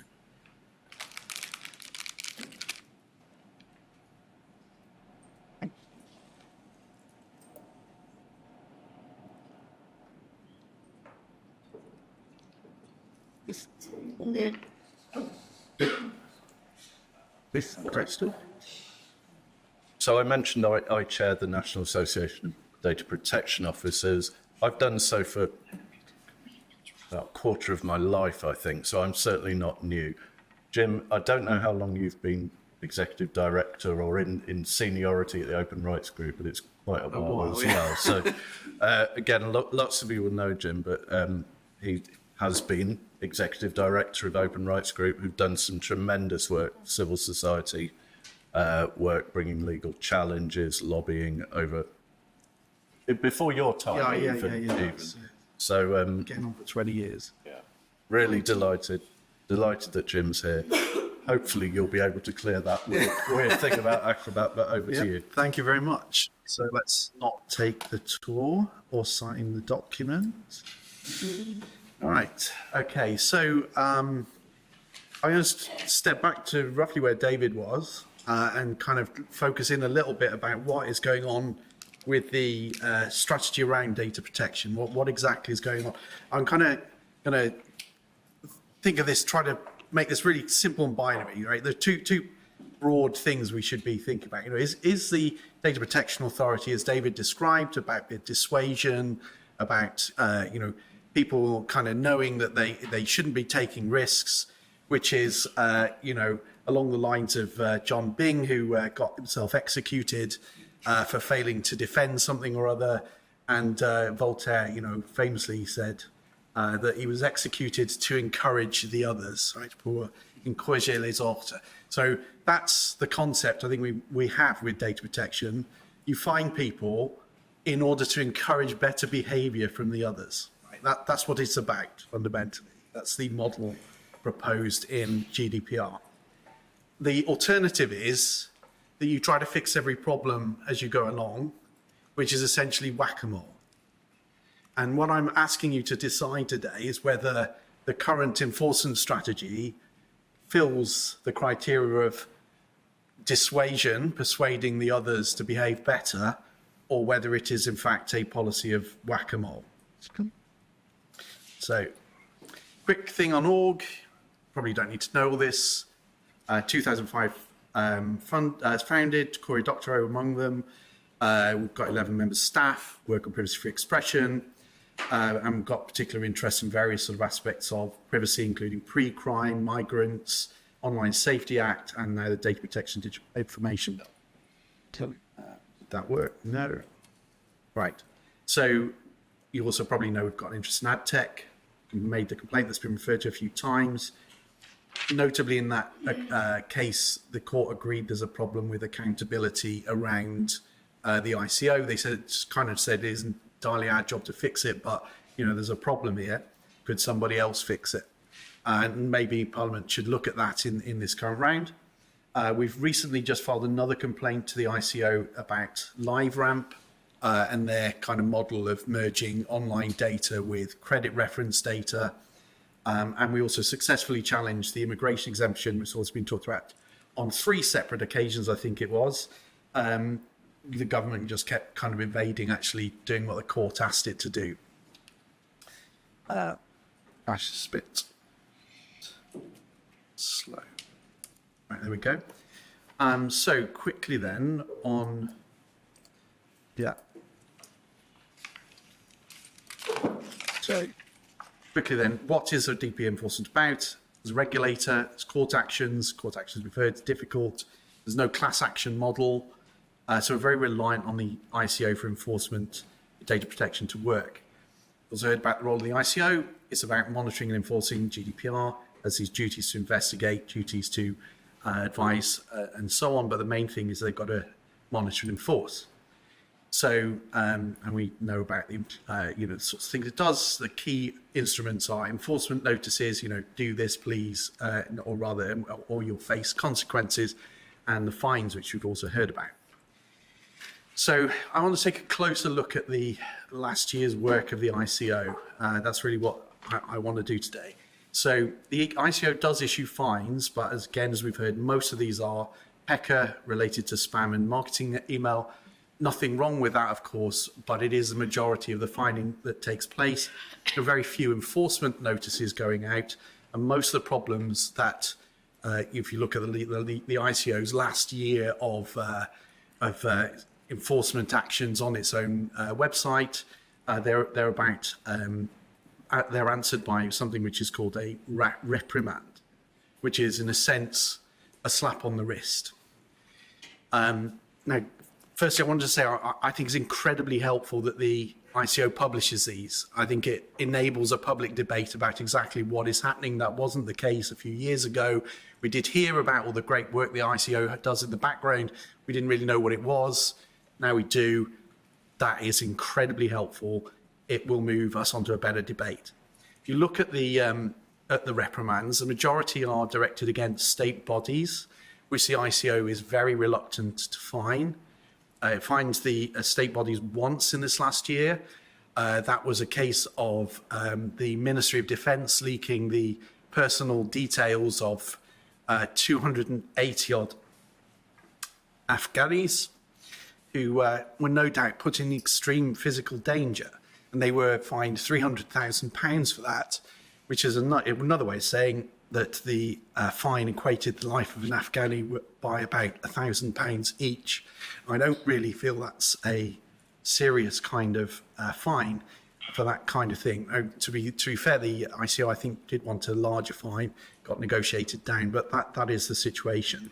So I mentioned I chair the National Association of Data Protection Officers. I've done so for about a quarter of my life, I think, so I'm certainly not new. Jim, I don't know how long you've been executive director or in seniority at the Open Rights Group, but it's quite a while as well. So again, lots of you will know Jim, but he has been executive director of Open Rights Group, who've done some tremendous work, civil society work, bringing legal challenges, lobbying over before your time. Yeah. So Getting on for 20 years. really delighted that Jim's here. Hopefully you'll be able to clear that weird thing about Acrobat, but over to you. Thank you very much. So let's not take the tour or sign the document. All right. Okay. So I'm going to step back to roughly where David was and kind of focus in a little bit about what is going on with the strategy around data protection. What exactly is going on? I'm kind of going to think of this, try to make this really simple and binary, right? There are two broad things we should be thinking about. Is the Data Protection Authority, as David described, about the dissuasion, about people kind of knowing that they shouldn't be taking risks, which is, along the lines of John Byng, who got himself executed for failing to defend something or other. And Voltaire, famously said that he was executed to encourage the others, right? Pour encourager les autres. So that's the concept I think we have with data protection. You find people in order to encourage better behavior from the others. Right? That's what it's about, fundamentally. That's the model proposed in GDPR. The alternative is that you try to fix every problem as you go along, which is essentially whack-a-mole. And what I'm asking you to decide today is whether the current enforcement strategy fills the criteria of dissuasion, persuading the others to behave better, or whether it is in fact a policy of whack-a-mole. So, quick thing on org, probably don't need to know all this. 2005 founded, Cory Doctorow among them. We've got 11 members staff, work on privacy-free expression, and we've got particular interest in various sort of aspects of privacy, including pre-crime, migrants, Online Safety Act, and now the Data Protection Digital Information Bill. Did that work? No. Right. So you also probably know we've got an interest in ad tech. We made the complaint that's been referred to a few times. Notably in that case, the court agreed there's a problem with accountability around the ICO. They said it isn't entirely our job to fix it, but there's a problem here. Could somebody else fix it? And maybe Parliament should look at that in this current round. We've recently just filed another complaint to the ICO about LiveRamp and their kind of model of merging online data with credit reference data. And we also successfully challenged the immigration exemption, which has been talked about on 3 separate occasions, I think it was. The government just kept kind of evading actually doing what the court asked it to do. I should spit. Slow. Right, there we go. So quickly then on, So quickly then, what is a DP enforcement about? As a regulator, it's court actions. Court actions we've heard, it's difficult. There's no class action model. So we're very reliant on the ICO for enforcement, data protection to work. We've also heard about the role of the ICO. It's about monitoring and enforcing GDPR, as these duties to investigate, duties to advise, and so on. But the main thing is they've got to monitor and enforce. So, and we know about the, the sorts of things it does. The key instruments are enforcement notices, do this, please, or rather, or you'll face consequences, and the fines, which you've also heard about. So I want to take a closer look at the last year's work of the ICO. That's really what I want to do today. So the ICO does issue fines, but as we've heard, most of these are PECA related to spam and marketing email. Nothing wrong with that, of course, but it is the majority of the fining that takes place. There are very few enforcement notices going out, and most of the problems that, if you look at the ICO's last year of enforcement actions on its own website, they're about they're answered by something which is called a reprimand, which is in a sense a slap on the wrist. Now, firstly, I wanted to say I think it's incredibly helpful that the ICO publishes these. I think it enables a public debate about exactly what is happening. That wasn't the case a few years ago. We did hear about all the great work the ICO does in the background. We didn't really know what it was. Now we do. That is incredibly helpful. It will move us onto a better debate. If you look at the reprimands, the majority are directed against state bodies, which the ICO is very reluctant to fine. It fines the state bodies once in this last year. That was a case of the Ministry of Defence leaking the personal details of 280 odd Afghanis who were no doubt put in extreme physical danger, and they were fined £300,000 for that, which is another way of saying that the fine equated the life of an Afghani by about £1,000 each. I don't really feel that's a serious kind of fine. for that kind of thing. Now, to be fair, the ICO, I think, did want a larger fine, got negotiated down, but that is the situation.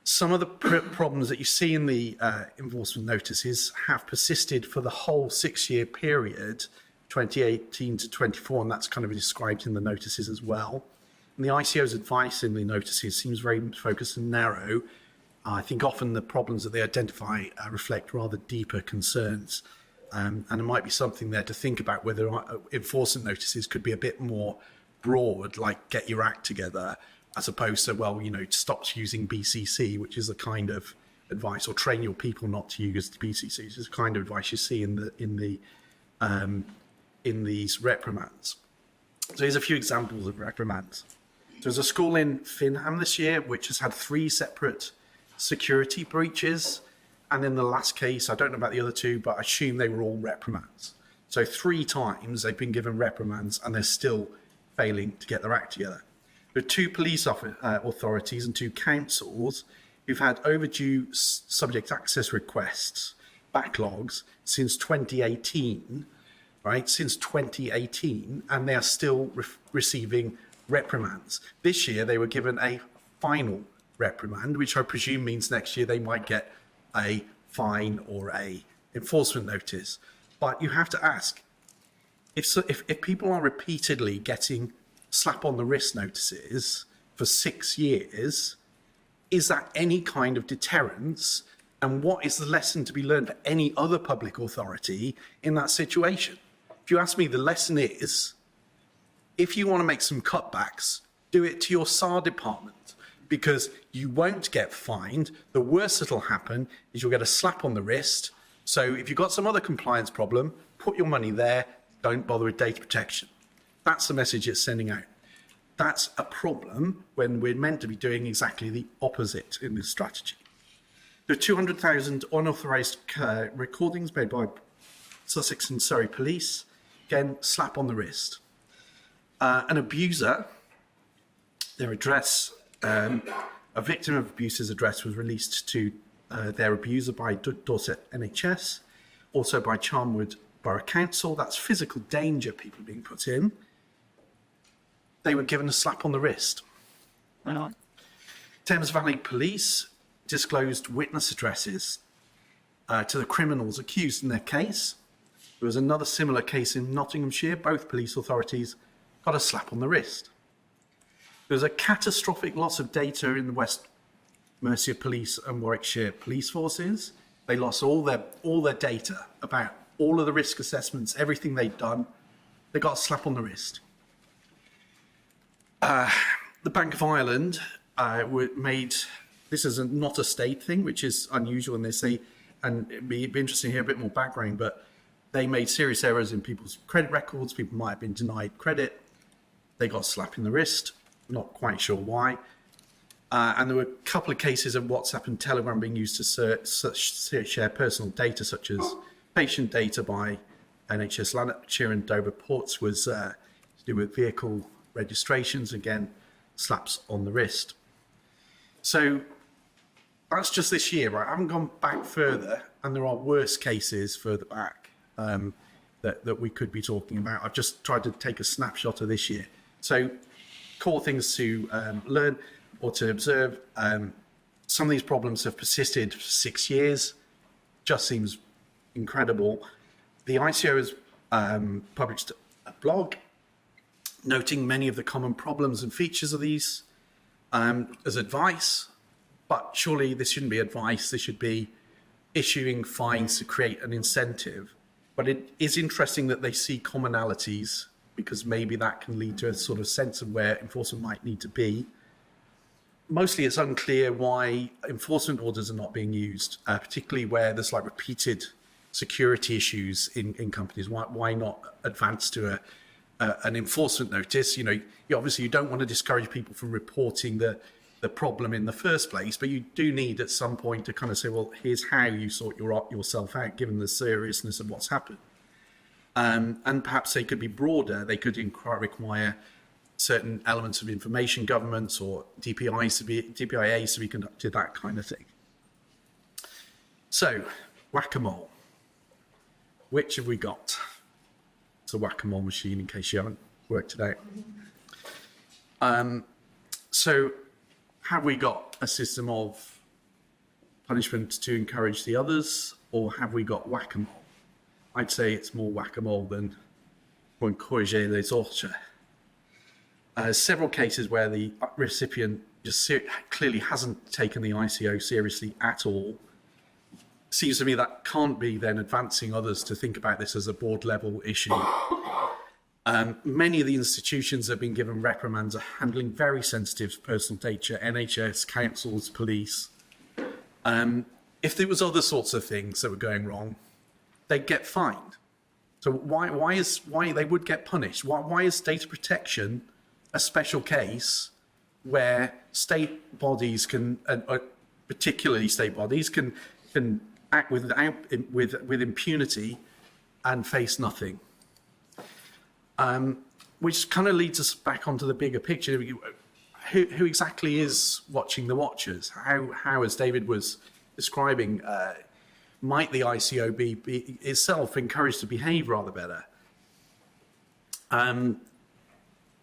Some of the problems that you see in the enforcement notices have persisted for the whole 6-year period, 2018 to 24, and that's kind of described in the notices as well. And the ICO's advice in the notices seems very focused and narrow. I think often the problems that they identify reflect rather deeper concerns. And there might be something there to think about whether enforcement notices could be a bit more broad, like get your act together, as opposed to, well, stop using BCC, which is the kind of advice, or train your people not to use the BCC, which is the kind of advice you see in these reprimands. So here's a few examples of reprimands. There's a school in Finham this year which has had 3 separate security breaches, and in the last case, I don't know about the other 2, but I assume they were all reprimands. So 3 times they've been given reprimands and they're still failing to get their act together. There are 2 police authorities and 2 councils who've had overdue subject access requests, backlogs, since 2018, right? Since 2018, and they are still receiving reprimands. This year, they were given a final reprimand, which I presume means next year they might get a fine or a enforcement notice. But you have to ask, if people are repeatedly getting slap on the wrist notices for 6 years, is that any kind of deterrence? And what is the lesson to be learned for any other public authority in that situation? If you ask me, the lesson is, if you want to make some cutbacks, do it to your SAR department, because you won't get fined. The worst that'll happen is you'll get a slap on the wrist. So if you've got some other compliance problem, put your money there, don't bother with data protection. That's the message it's sending out. That's a problem when we're meant to be doing exactly the opposite in this strategy. There are 200,000 unauthorised recordings made by Sussex and Surrey police. Again, slap on the wrist. An abuser, their address, a victim of abuser's address was released to their abuser by Dorset NHS, also by Charnwood Borough Council. That's physical danger people being put in. They were given a slap on the wrist. Why not? Thames Valley Police disclosed witness addresses to the criminals accused in their case. There was another similar case in Nottinghamshire. Both police authorities got a slap on the wrist. There was a catastrophic loss of data in the West Mercia Police and Warwickshire Police Forces. They lost all their data about all of the risk assessments, everything they'd done. They got a slap on the wrist. The Bank of Ireland made, this is not a state thing, which is unusual, and they say, and it'd be interesting to hear a bit more background, but they made serious errors in people's credit records. People might have been denied credit. They got a slap in the wrist. Not quite sure why. And there were a couple of cases of WhatsApp and Telegram being used to share personal data, such as patient data by NHS Lanarkshire and Dover Ports was to do with vehicle registrations. Again, slaps on the wrist. So that's just this year, right? I haven't gone back further, and there are worse cases further back that we could be talking about. I've just tried to take a snapshot of this year. So core things to learn or to observe. Some of these problems have persisted for 6 years. Just seems incredible. The ICO has published a blog noting many of the common problems and features of these as advice, but surely this shouldn't be advice. This should be issuing fines to create an incentive. But it is interesting that they see commonalities, because maybe that can lead to a sort of sense of where enforcement might need to be. Mostly it's unclear why enforcement orders are not being used, particularly where there's like repeated security issues in companies. Why not advance to an enforcement notice? You obviously you don't want to discourage people from reporting the problem in the first place, but you do need at some point to kind of say, well, here's how you sort yourself out, given the seriousness of what's happened. And perhaps they could be broader. They could require certain elements of information governance or DPIAs to be conducted, that kind of thing. So, whack-a-mole. Which have we got? It's a whack-a-mole machine, in case you haven't worked it out. So have we got a system of punishment to encourage the others, or have we got whack-a-mole? I'd say it's more whack-a-mole than encourager les autres. Several cases where the recipient just clearly hasn't taken the ICO seriously at all. Seems to me that can't be then advancing others to think about this as a board level issue. Many of the institutions that have been given reprimands are handling very sensitive personal data, NHS, councils, police. If there was other sorts of things that were going wrong, they'd get fined. So why they would get punished? Why is data protection a special case where state bodies can, particularly state bodies, can act with impunity and face nothing? Which kind of leads us back onto the bigger picture. Who exactly is watching the watchers? How, as David was describing, might the ICO be itself encouraged to behave rather better?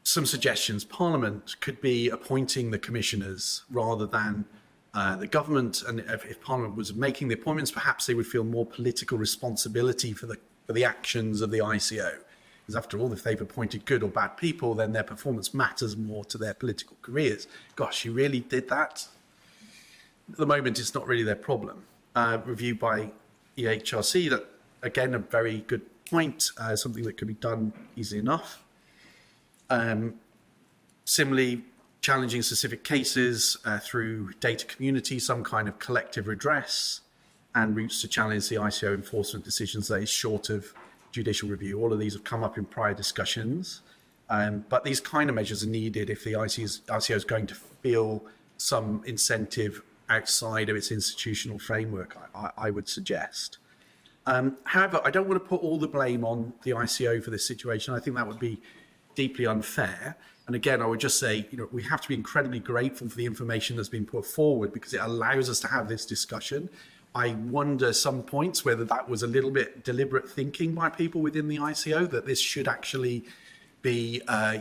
Some suggestions. Parliament could be appointing the commissioners rather than the government, and if Parliament was making the appointments, perhaps they would feel more political responsibility for the actions of the ICO. Because after all, if they've appointed good or bad people, then their performance matters more to their political careers. Gosh, you really did that? At the moment, it's not really their problem. Reviewed by EHRC, that again, a very good point, something that could be done easily enough. Similarly, challenging specific cases through data community, some kind of collective redress, and routes to challenge the ICO enforcement decisions that is short of judicial review. All of these have come up in prior discussions, but these kind of measures are needed if the ICO is going to feel some incentive outside of its institutional framework, I would suggest. However, I don't want to put all the blame on the ICO for this situation. I think that would be deeply unfair. And again, I would just say, we have to be incredibly grateful for the information that's been put forward because it allows us to have this discussion. I wonder some points whether that was a little bit deliberate thinking by people within the ICO, that this should actually be, a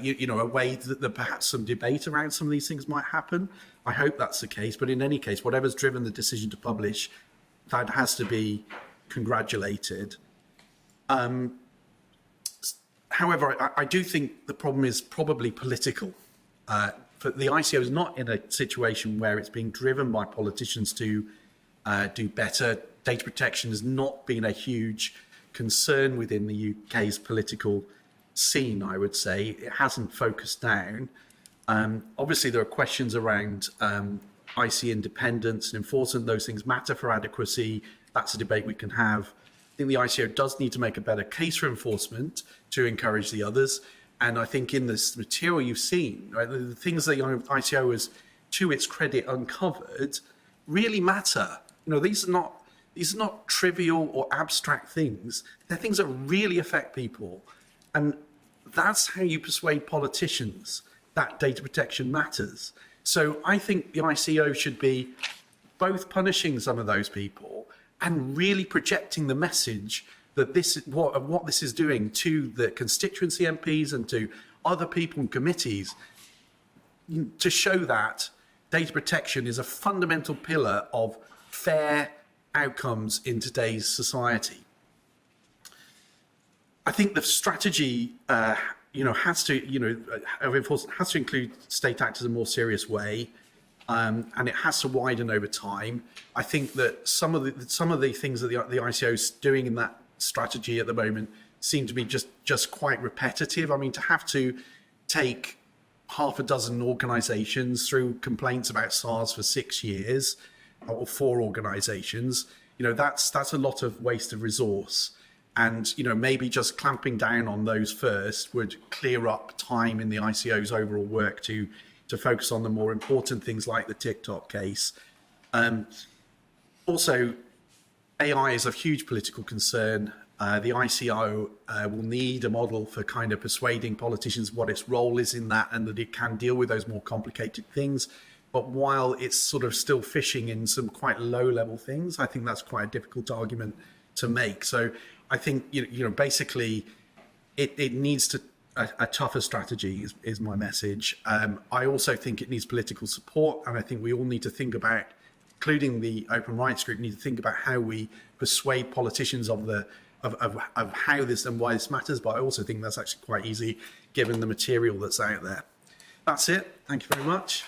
way that perhaps some debate around some of these things might happen. I hope that's the case. But in any case, whatever's driven the decision to publish, that has to be congratulated. However, I do think the problem is probably political. But the ICO is not in a situation where it's being driven by politicians to do better. Data protection has not been a huge concern within the UK's political scene, I would say. It hasn't focused down. Obviously, there are questions around IC independence and enforcement. Those things matter for adequacy. That's a debate we can have. I think the ICO does need to make a better case for enforcement to encourage the others. And I think in this material you've seen, right, the things that the ICO has, to its credit, uncovered really matter. These are not trivial or abstract things. They're things that really affect people. And that's how you persuade politicians that data protection matters. So I think the ICO should be both punishing some of those people and really projecting the message that what this is doing to the constituency MPs and to other people and committees, to show that data protection is a fundamental pillar of fair outcomes in today's society. I think the strategy, has to, of enforcement has to include state actors in a more serious way, and it has to widen over time. I think that some of the things that the ICO is doing in that strategy at the moment seem to be just quite repetitive. I mean, to have to take half a dozen organisations through complaints about SARS for 6 years, or 4 organisations, that's a lot of waste of resource. And, maybe just clamping down on those first would clear up time in the ICO's overall work to focus on the more important things like the TikTok case. Also, AI is of huge political concern. The ICO will need a model for kind of persuading politicians what its role is in that and that it can deal with those more complicated things. But while it's sort of still fishing in some quite low-level things, I think that's quite a difficult argument to make. So I think, basically, it needs to a tougher strategy is my message. I also think it needs political support, and I think we all need to think about, including the Open Rights Group, need to think about how we persuade politicians of how this and why this matters. But I also think that's actually quite easy given the material that's out there. That's it. Thank you very much.